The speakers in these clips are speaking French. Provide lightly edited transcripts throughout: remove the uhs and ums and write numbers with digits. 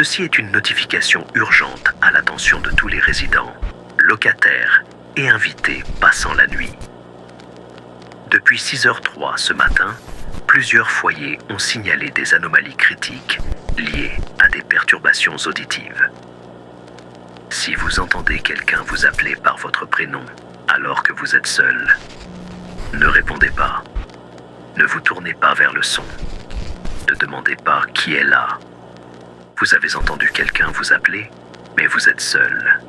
Ceci est une notification urgente à l'attention de tous les résidents, locataires et invités passant la nuit. Depuis 6h03 ce matin, plusieurs foyers ont signalé des anomalies critiques liées à des perturbations auditives. Si vous entendez quelqu'un vous appeler par votre prénom alors que vous êtes seul, ne répondez pas. Ne vous tournez pas vers le son. Ne demandez pas qui est là. Vous avez entendu quelqu'un vous appeler, mais vous êtes seul.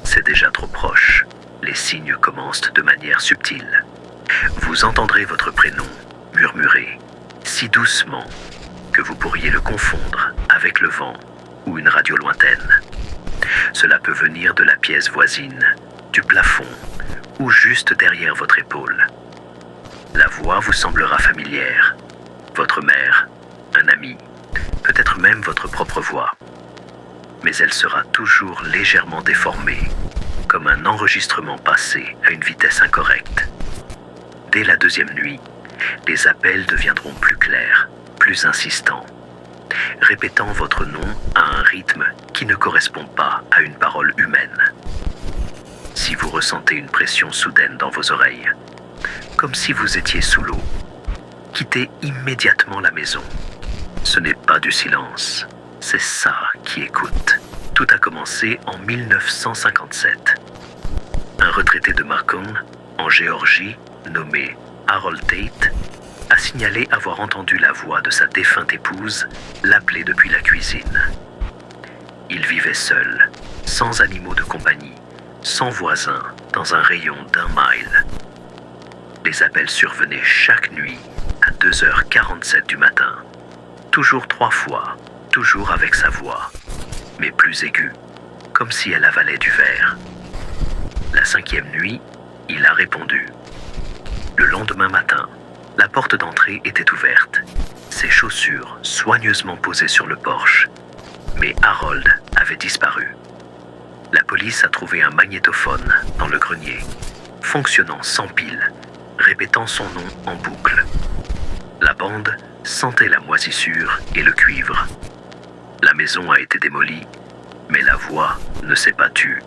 C'est déjà trop proche. Les signes commencent de manière subtile. Vous entendrez votre prénom murmurer si doucement que vous pourriez le confondre avec le vent ou une radio lointaine. Cela peut venir de la pièce voisine, du plafond ou juste derrière votre épaule. La voix vous semblera familière. Votre mère, un ami, peut-être même votre propre voix. Mais elle sera toujours légèrement déformée, comme un enregistrement passé à une vitesse incorrecte. Dès la deuxième nuit, les appels deviendront plus clairs, plus insistants, répétant votre nom à un rythme qui ne correspond pas à une parole humaine. Si vous ressentez une pression soudaine dans vos oreilles, comme si vous étiez sous l'eau, quittez immédiatement la maison. Ce n'est pas du silence, c'est ça qui écoute. Tout a commencé en 1957. Un retraité de Macon, en Géorgie, nommé Harold Tate, a signalé avoir entendu la voix de sa défunte épouse l'appeler depuis la cuisine. Il vivait seul, sans animaux de compagnie, sans voisins, dans un rayon d'1 mile. Les appels survenaient chaque nuit à 2h47 du matin. Toujours 3 fois, toujours avec sa voix, mais plus aiguë, comme si elle avalait du verre. La 5e nuit, il a répondu. Le lendemain matin, la porte d'entrée était ouverte, ses chaussures soigneusement posées sur le porche, mais Harold avait disparu. La police a trouvé un magnétophone dans le grenier, fonctionnant sans pile, répétant son nom en boucle. La bande sentait la moisissure et le cuivre. La maison a été démolie, mais la voix ne s'est pas tue.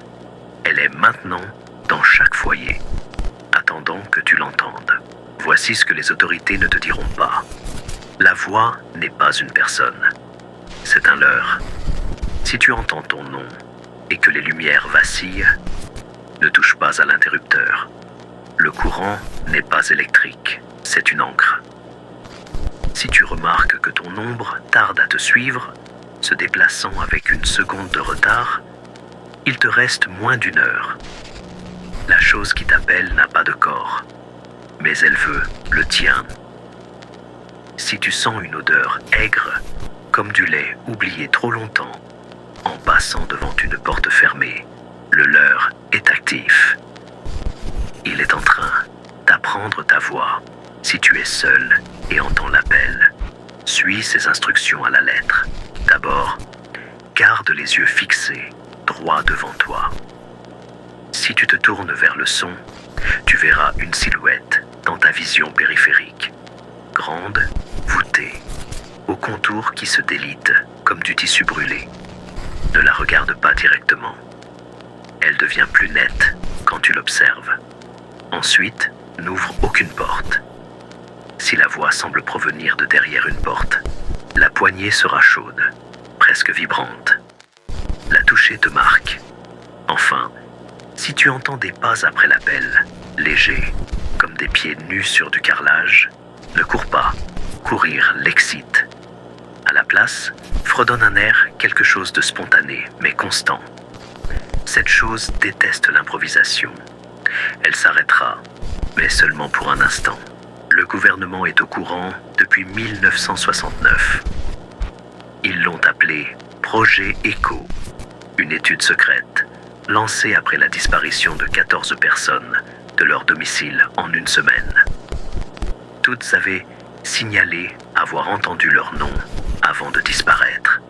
Elle est maintenant dans chaque foyer, attendant que tu l'entendes. Voici ce que les autorités ne te diront pas. La voix n'est pas une personne, c'est un leurre. Si tu entends ton nom et que les lumières vacillent, ne touche pas à l'interrupteur. Le courant n'est pas électrique, c'est une encre. Si tu remarques que ton ombre tarde à te suivre, se déplaçant avec 1 seconde de retard, il te reste moins d'1 heure. La chose qui t'appelle n'a pas de corps, mais elle veut le tien. Si tu sens une odeur aigre, comme du lait oublié trop longtemps, en passant devant une porte fermée, le leurre est actif. Il est en train d'apprendre ta voix. Si tu es seul et entends l'appel, suis ses instructions à la lettre. D'abord, garde les yeux fixés, droit devant toi. Si tu te tournes vers le son, tu verras une silhouette dans ta vision périphérique, grande, voûtée, au contour qui se délite comme du tissu brûlé. Ne la regarde pas directement. Elle devient plus nette quand tu l'observes. Ensuite, n'ouvre aucune porte. Si la voix semble provenir de derrière une porte, la poignée sera chaude, presque vibrante. La toucher te marque. Enfin, si tu entends des pas après l'appel, légers, comme des pieds nus sur du carrelage, ne cours pas. Courir l'excite. À la place, fredonne un air, quelque chose de spontané, mais constant. Cette chose déteste l'improvisation. Elle s'arrêtera, mais seulement pour un instant. Le gouvernement est au courant depuis 1969. Ils l'ont appelé Projet Echo, une étude secrète lancée après la disparition de 14 personnes de leur domicile en 1 semaine. Toutes avaient signalé avoir entendu leur nom avant de disparaître.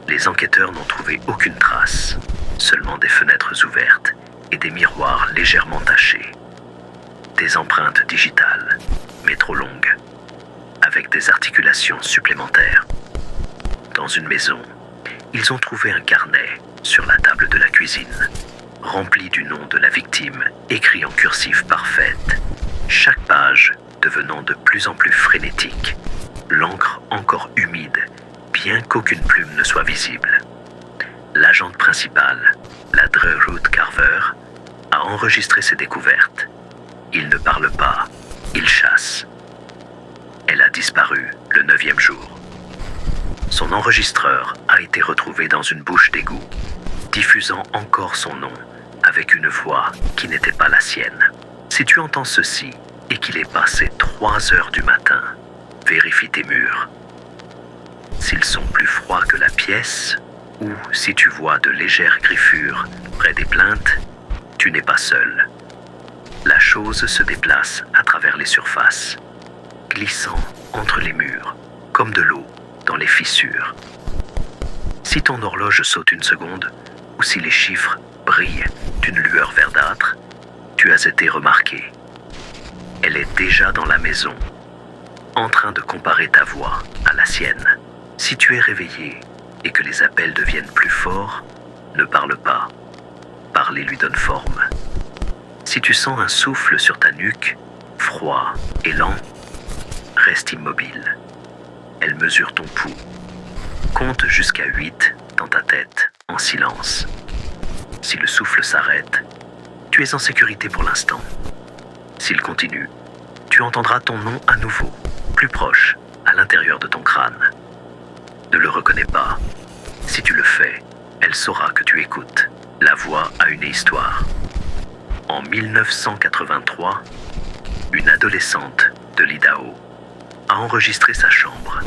Les enquêteurs n'ont trouvé aucune trace, seulement des fenêtres ouvertes et des miroirs légèrement tachés. Des empreintes digitales, mais trop longues, avec des articulations supplémentaires. dans une maison, ils ont trouvé un carnet sur la table de la cuisine, rempli du nom de la victime, écrit en cursive parfaite, chaque page devenant de plus en plus frénétique, l'encre encore humide, bien qu'aucune plume ne soit visible. L'agente principale, la Dre Ruth Carver, a enregistré ses découvertes. Il ne parle pas, il chasse. Elle a disparu le 9e jour. Son enregistreur a été retrouvé dans une bouche d'égout, diffusant encore son nom avec une voix qui n'était pas la sienne. Si tu entends ceci et qu'il est passé 3 heures du matin, vérifie tes murs. S'ils sont plus froids que la pièce, ou si tu vois de légères griffures près des plaintes, tu n'es pas seul. La chose se déplace à travers les surfaces, glissant entre les murs, comme de l'eau dans les fissures. Si ton horloge saute une seconde, ou si les chiffres brillent d'une lueur verdâtre, tu as été remarqué. Elle est déjà dans la maison, en train de comparer ta voix à la sienne. Si tu es réveillé et que les appels deviennent plus forts, ne parle pas. Parler lui donne forme. Si tu sens un souffle sur ta nuque, froid et lent, reste immobile. Elle mesure ton pouls. Compte jusqu'à 8 dans ta tête, en silence. Si le souffle s'arrête, tu es en sécurité pour l'instant. S'il continue, tu entendras ton nom à nouveau, plus proche, à l'intérieur de ton crâne. Ne le reconnais pas. Si tu le fais, elle saura que tu écoutes. La voix a une histoire. En 1983, une adolescente de l'Idaho a enregistré sa chambre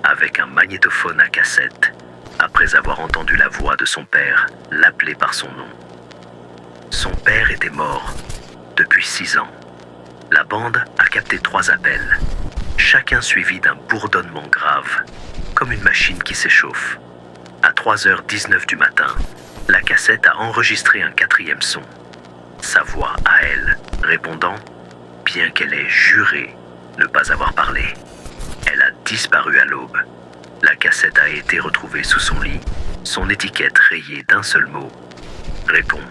avec un magnétophone à cassette après avoir entendu la voix de son père l'appeler par son nom. Son père était mort depuis 6 ans. La bande a capté 3 appels, chacun suivi d'un bourdonnement grave, comme une machine qui s'échauffe. À 3h19 du matin, la cassette a enregistré un 4e son. Sa voix à elle, répondant, bien qu'elle ait juré ne pas avoir parlé. Elle a disparu à l'aube. La cassette a été retrouvée sous son lit, son étiquette rayée d'un seul mot. Réponds.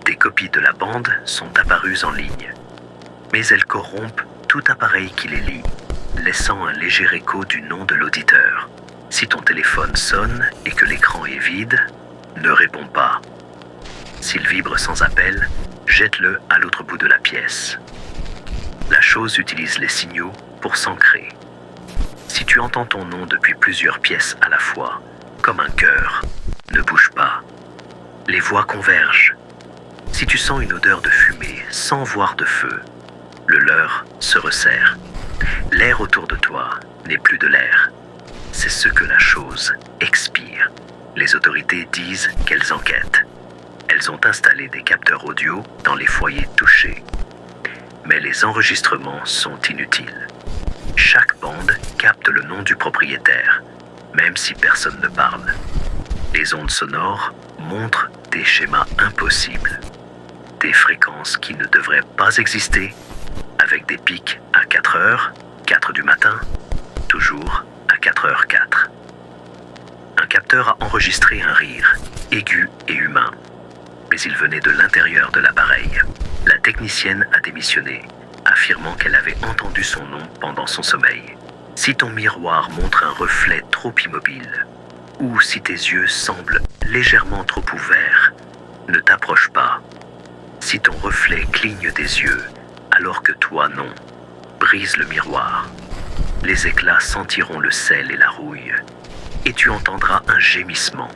Des copies de la bande sont apparues en ligne, mais elles corrompent tout appareil qui les lit, laissant un léger écho du nom de l'auditeur. Si ton téléphone sonne et que l'écran est vide, ne réponds pas. S'il vibre sans appel, jette-le à l'autre bout de la pièce. La chose utilise les signaux pour s'ancrer. Si tu entends ton nom depuis plusieurs pièces à la fois, comme un cœur, ne bouge pas. Les voix convergent. Si tu sens une odeur de fumée sans voir de feu, le leurre se resserre. L'air autour de toi n'est plus de l'air. C'est ce que la chose expire. Les autorités disent qu'elles enquêtent. Elles ont installé des capteurs audio dans les foyers touchés. Mais les enregistrements sont inutiles. Chaque bande capte le nom du propriétaire, même si personne ne parle. Les ondes sonores montrent des schémas impossibles. Des fréquences qui ne devraient pas exister, avec des pics à 4h, 4 du matin, toujours à 4h04. Un capteur a enregistré un rire, aigu et humain, mais il venait de l'intérieur de l'appareil. La technicienne a démissionné, affirmant qu'elle avait entendu son nom pendant son sommeil. Si ton miroir montre un reflet trop immobile, ou si tes yeux semblent légèrement trop ouverts, ne t'approche pas. Si ton reflet cligne des yeux, alors que toi non, brise le miroir. Les éclats sentiront le sel et la rouille, et tu entendras un gémissement,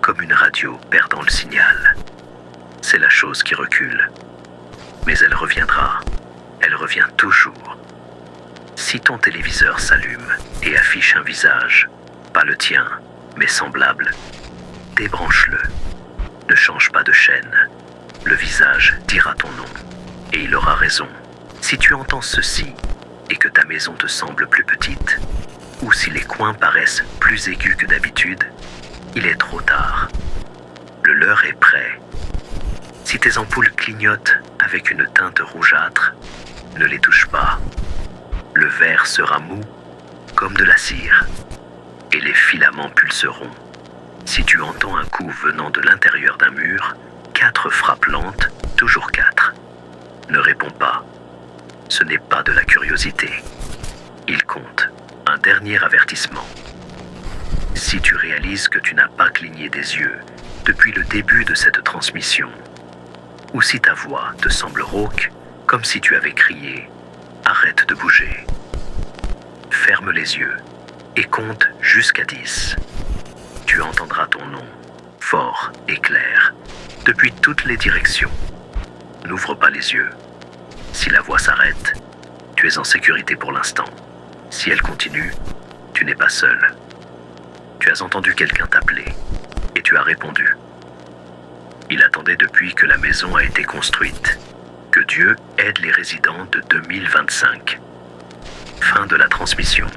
comme une radio perdant le signal. C'est la chose qui recule, mais elle reviendra. Elle revient toujours. Si ton téléviseur s'allume et affiche un visage, pas le tien, mais semblable, débranche-le. Ne change pas de chaîne. Le visage dira ton nom, et il aura raison. Si tu entends ceci, et que ta maison te semble plus petite, ou si les coins paraissent plus aigus que d'habitude, il est trop tard. Le leurre est prêt. Si tes ampoules clignotent avec une teinte rougeâtre, ne les touche pas. Le verre sera mou comme de la cire. et les filaments pulseront. Si tu entends un coup venant de l'intérieur d'un mur, 4 frappes lentes, toujours 4. Ne réponds pas. Ce n'est pas de la curiosité. Il compte. Un dernier avertissement. Si tu réalises que tu n'as pas cligné des yeux depuis le début de cette transmission, ou si ta voix te semble rauque, comme si tu avais crié, arrête de bouger. Ferme les yeux et compte jusqu'à 10. Tu entendras ton nom, fort et clair, depuis toutes les directions. N'ouvre pas les yeux. Si la voix s'arrête, tu es en sécurité pour l'instant. Si elle continue, tu n'es pas seul. Tu as entendu quelqu'un t'appeler et tu as répondu. Il attendait depuis que la maison a été construite. Que Dieu aide les résidents de 2025. Fin de la transmission.